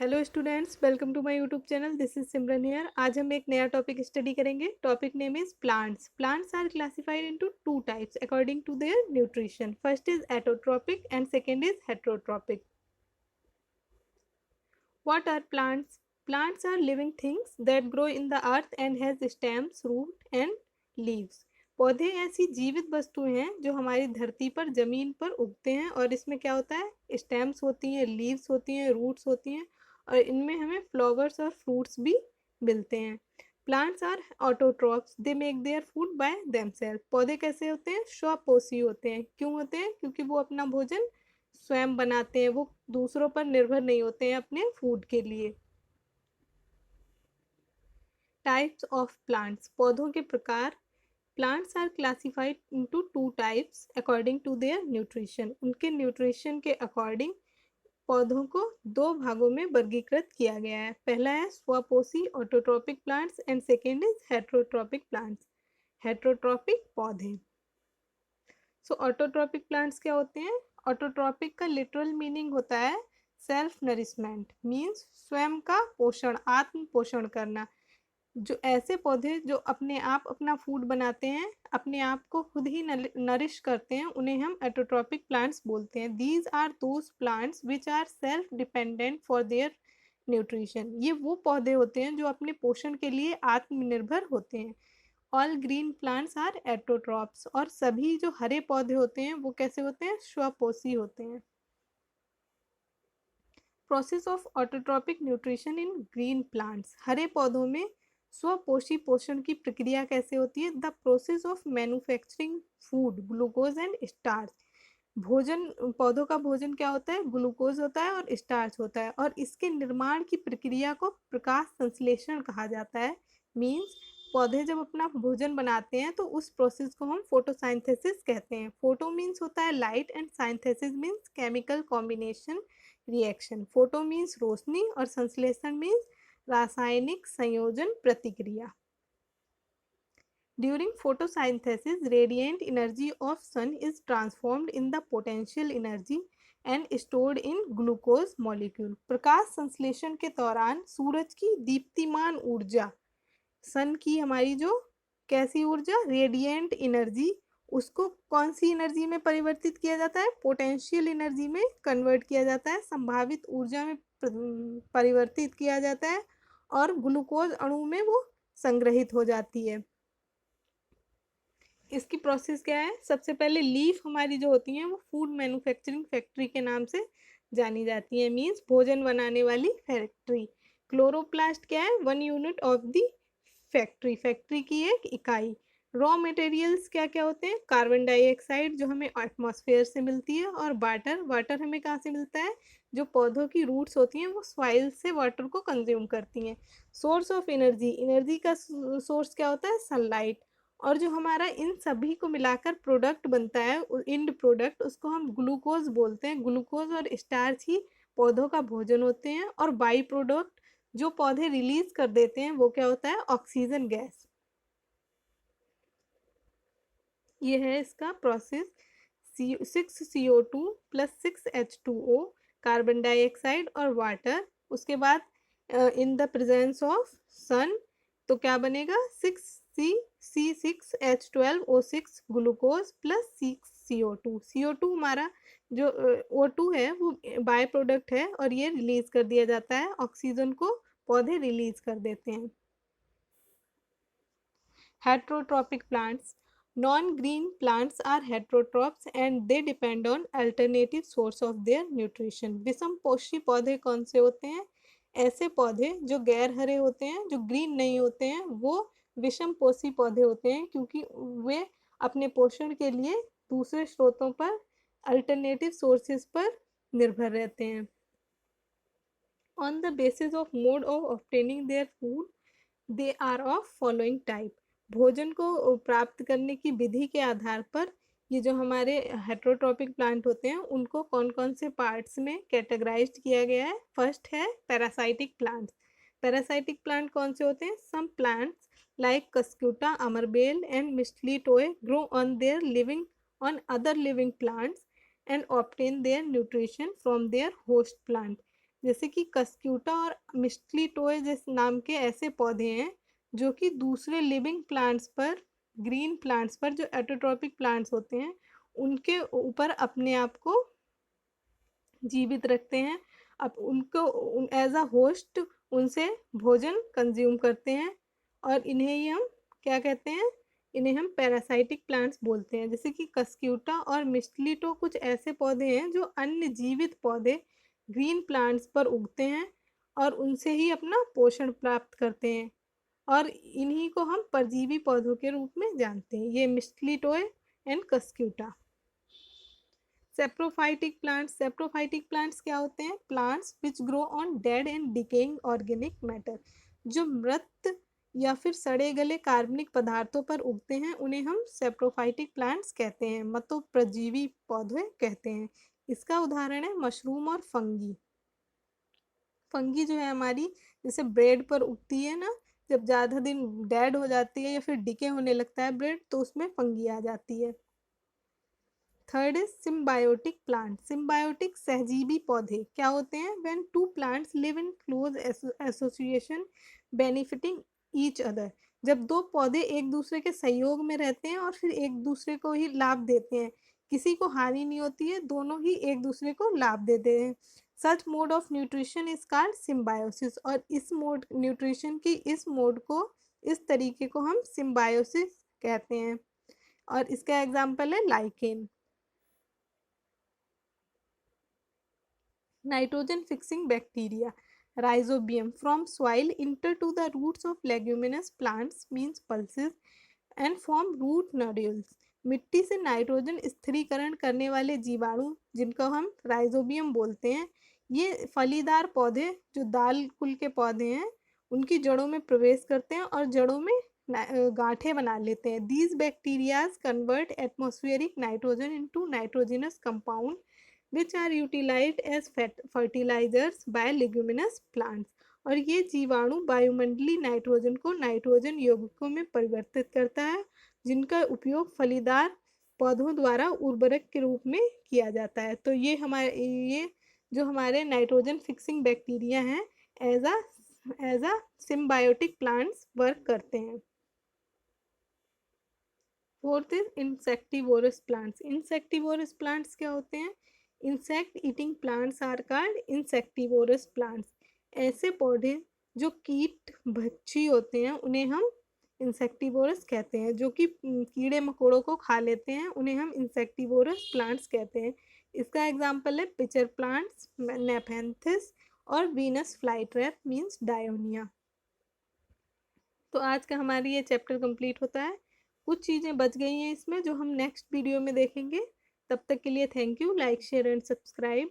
Hello students, welcome to my YouTube channel. This is Simran here. आज हम एक नया टॉपिक स्टडी करेंगे। Topic name is plants. Plants are classified into two types according to their nutrition. First is autotrophic and second is heterotrophic. What are plants? Plants are living things that grow in the earth and has stems, root and leaves. पौधे ऐसी जीवित वस्तुएं हैं जो हमारी धरती पर जमीन पर उगते हैं और इसमें क्या होता है, स्टेम्स होती हैं, लीव्स होती हैं, रूट्स होती हैं और इनमें हमें फ्लावर्स और फ्रूट्स भी मिलते हैं। Plants are autotrophs, they make their food by themself. पौधे कैसे होते हैं? स्वपोषी होते हैं। क्यों होते हैं? क्योंकि वो अपना भोजन स्वयं बनाते हैं, वो दूसरों पर निर्भर नहीं होते हैं अपने फूड के लिए। टाइप्स ऑफ प्लांट्स, पौधों के प्रकार। Plants are classified into two types according to their nutrition. उनके न्यूट्रिशन के अकॉर्डिंग पौधों को दो भागों में वर्गीकृत किया गया है। पहला है स्वपोषी autotrophic plants and second is heterotrophic plants, heterotrophic पौधे। सो ऑटोट्रॉपिक प्लांट्स क्या होते हैं? ऑटोट्रॉपिक का लिटरल मीनिंग होता है सेल्फ नरिशमेंट, मीन्स स्वयं का पोषण, आत्म पोषण करना। जो ऐसे पौधे जो अपने आप अपना फूड बनाते हैं, अपने आप को खुद ही नरिश करते हैं, उन्हें हम एटोट्रॉपिक प्लांट्स बोलते हैं। These are those plants which are self dependent for their nutrition. ये वो पौधे होते हैं जो अपने पोषण के लिए आत्मनिर्भर होते हैं। ऑल ग्रीन प्लांट्स आर एटोट्रॉप्स, और सभी जो हरे पौधे होते हैं वो कैसे होते हैं? स्वपोषी होते हैं। Process of autotrophic nutrition in green plants. हरे पौधों में स्वपोषी पोषण की प्रक्रिया कैसे होती है? The process of manufacturing food, glucose and starch. भोजन, पौधों का भोजन क्या होता है? ग्लूकोज होता है और स्टार्च होता है, और इसके निर्माण की प्रक्रिया को प्रकाश संश्लेषण कहा जाता है। मीन्स पौधे जब अपना भोजन बनाते हैं तो उस प्रोसेस को हम फोटोसाइंथेसिस कहते हैं। फोटो मीन्स होता है light and synthesis means chemical combination reaction. Photo means रोशनी और संश्लेषण मीन्स रासायनिक संयोजन प्रतिक्रिया। During photosynthesis, radiant energy of sun is transformed in the potential energy and stored in glucose molecule. प्रकाश संश्लेषण के दौरान सूरज की दीप्तिमान ऊर्जा, सन की हमारी जो कैसी ऊर्जा, रेडिएंट एनर्जी, उसको कौन सी एनर्जी में परिवर्तित किया जाता है? पोटेंशियल एनर्जी में कन्वर्ट किया जाता है, संभावित ऊर्जा में परिवर्तित किया जाता है, और ग्लूकोज अणु में वो संग्रहित हो जाती है। इसकी प्रोसेस क्या है? सबसे पहले लीफ हमारी जो होती हैं वो फूड मैन्युफैक्चरिंग फैक्ट्री के नाम से जानी जाती है, मीन्स भोजन बनाने वाली फैक्ट्री। क्लोरोप्लास्ट क्या है? One unit of the factory, factory की एक इकाई। रॉ मटेरियल्स क्या क्या होते हैं? कार्बन डाइऑक्साइड जो हमें एटमॉस्फेयर से मिलती है, और वाटर, वाटर हमें कहाँ से मिलता है? जो पौधों की रूट्स होती हैं वो सॉइल से वाटर को कंज्यूम करती हैं। सोर्स ऑफ एनर्जी, एनर्जी का सोर्स क्या होता है? सनलाइट। और जो हमारा इन सभी को मिलाकर प्रोडक्ट बनता है, इंड प्रोडक्ट, उसको हम ग्लूकोज बोलते हैं। ग्लूकोज और स्टार्च ही पौधों का भोजन होते हैं, और बाई प्रोडक्ट जो पौधे रिलीज कर देते हैं वो क्या होता है? Oxygen gas. ये है इसका process. 6CO2 plus 6H2O, carbon dioxide और वाटर। उसके बाद इन द प्रेजेंस ऑफ सन तो क्या बनेगा? 6C6H12O6 glucose plus 6CO2। CO2 हमारा जो O2 है वो बाय प्रोडक्ट है, और ये रिलीज कर दिया जाता है, ऑक्सीजन को पौधे रिलीज कर देते हैं। Heterotropic plants. Non-green plants are heterotrophs and they depend on alternative source of their nutrition. विषम पोषी पौधे कौन से होते हैं? ऐसे पौधे जो गैर हरे होते हैं, जो ग्रीन नहीं होते हैं, वो विषम पोषी पौधे होते हैं, क्योंकि वे अपने पोषण के लिए दूसरे स्रोतों पर, अल्टरनेटिव सोर्सेज पर निर्भर रहते हैं। On the basis of mode of obtaining their food, they are of following type. भोजन को प्राप्त करने की विधि के आधार पर ये जो हमारे हेट्रोट्रॉपिक प्लांट होते हैं उनको कौन कौन से पार्ट्स में कैटेगराइज्ड किया गया है। फर्स्ट है पैरासाइटिक प्लांट्स। पैरासाइटिक प्लांट कौन से होते हैं? सम प्लांट्स लाइक कस्क्यूटा, अमरबेल and mistletoe grow on their living on other living plants and obtain their nutrition from their host plant. जैसे कि कस्क्यूटा और मिस्टलीटोए जैसे नाम के ऐसे पौधे हैं जो कि दूसरे लिविंग प्लांट्स पर, ग्रीन प्लांट्स पर, जो एटोट्रॉपिक प्लांट्स होते हैं उनके ऊपर अपने आप को जीवित रखते हैं। अब उनको एज अ होस्ट उनसे भोजन कंज्यूम करते हैं, और इन्हें ही हम क्या कहते हैं, इन्हें हम पैरासाइटिक प्लांट्स बोलते हैं। जैसे कि कस्क्यूटा और मिस्टलीटो कुछ ऐसे पौधे हैं जो अन्य जीवित पौधे ग्रीन प्लांट्स पर उगते हैं और उनसे ही अपना पोषण प्राप्त करते हैं, और इन्हीं को हम परजीवी पौधों के रूप में जानते हैं, ये मिस्टलीटोए एंड कस्क्यूटा। सेप्रोफाइटिक प्लांट्स क्या होते हैं? Plants which grow on dead and decaying organic matter, जो मृत या फिर सड़े गले कार्बनिक पदार्थों पर उगते हैं उन्हें हम सेप्रोफाइटिक प्लांट्स कहते हैं, मतलब परजीवी पौधे कहते हैं। इसका उदाहरण है मशरूम और फंगी। फंगी जो है हमारी, जैसे ब्रेड पर उगती है ना, जब ज़्यादा दिन डेड हो जाती है या फिर डिके होने लगता है ब्रेड, तो उसमें फंगी आ जाती है। Third is symbiotic plant. Symbiotic सहजीवी पौधे क्या होते हैं? When two plants live in close association benefiting each other, जब दो पौधे एक दूसरे के सहयोग में रहते हैं और फिर एक दूसरे को ही लाभ देते हैं, किसी को हानि नहीं होती है, दोनों ही एक दूसरे को लाभ देते हैं। Such mode of nutrition is called symbiosis, और इस मोड न्यूट्रिशन की इस मोड को, इस तरीके को हम सिम्बायोसिस कहते हैं, और इसका एग्जाम्पल है lichen. Nitrogen fixing bacteria, rhizobium, from soil enter to the roots of leguminous plants means pulses and form root nodules। मिट्टी से नाइट्रोजन स्थिरीकरण करने वाले जीवाणु, जिनको हम राइजोबियम बोलते हैं, ये फलीदार पौधे जो दाल कुल के पौधे हैं उनकी जड़ों में प्रवेश करते हैं और जड़ों में गांठें बना लेते हैं। These bacterias convert atmospheric nitrogen into nitrogenous compound which are utilized as fertilizers by leguminous plants। और ये जीवाणु वायुमंडलीय नाइट्रोजन को नाइट्रोजन यौगिकों में परिवर्तित करता है, जिनका उपयोग फलीदार पौधों द्वारा उर्वरक के रूप में किया जाता है। तो ये जो हमारे नाइट्रोजन फिक्सिंग बैक्टीरिया हैं, as a symbiotic plants work करते हैं। Fourth is insectivorous plants. Insectivorous plants क्या होते हैं? Insect eating plants are called insectivorous plants. ऐसे पौधे जो कीट भक्षी होते हैं उन्हें हम इंसेक्टिवोरस कहते हैं, जो कि कीड़े मकोड़ों को खा लेते हैं, उन्हें हम इंसेक्टिवोरस प्लांट्स कहते हैं। इसका एग्जाम्पल है पिचर प्लांट्स, नेफेंथिस और वीनस फ्लाईट्रैप मीन्स डायोनिया। तो आज का हमारी ये चैप्टर कंप्लीट होता है। कुछ चीज़ें बच गई हैं इसमें जो हम नेक्स्ट वीडियो में देखेंगे। तब तक के लिए thank you. Like share and subscribe.